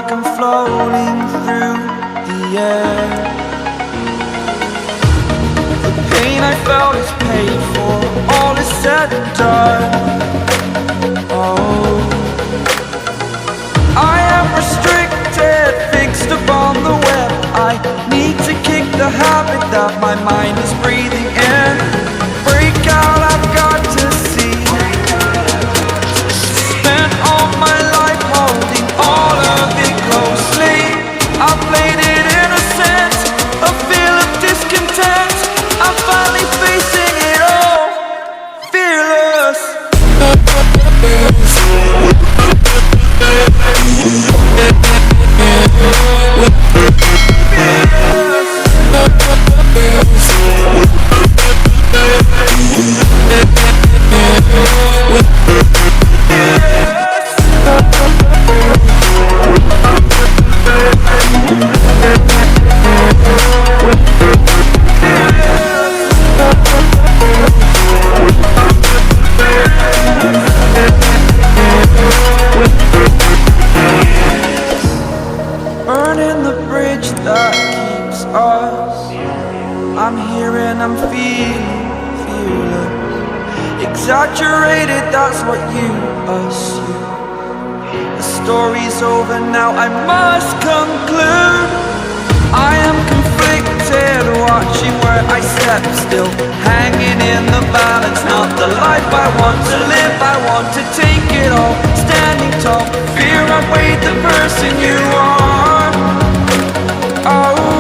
like I'm floating through the air. The pain I felt is paid for, all is said and done. Oh, I am restricted, fixed upon the web. I need to kick the habit that my mind is breathing in. Break out, I've got to see. Spent all my life holding all of it closely. I played it innocent, a feel of discontent. I'm finally facing it all, fearless. Burning the bridge that keeps us. I'm here and I'm feeling fearless. Exaggerated, that's what you assume. The story's over now, I must conclude. I am conflicted, watching where I step still, hanging in the balance. Not the life I want to live, I want to take it all. Standing tall, fear outweighed the person you are. Oh,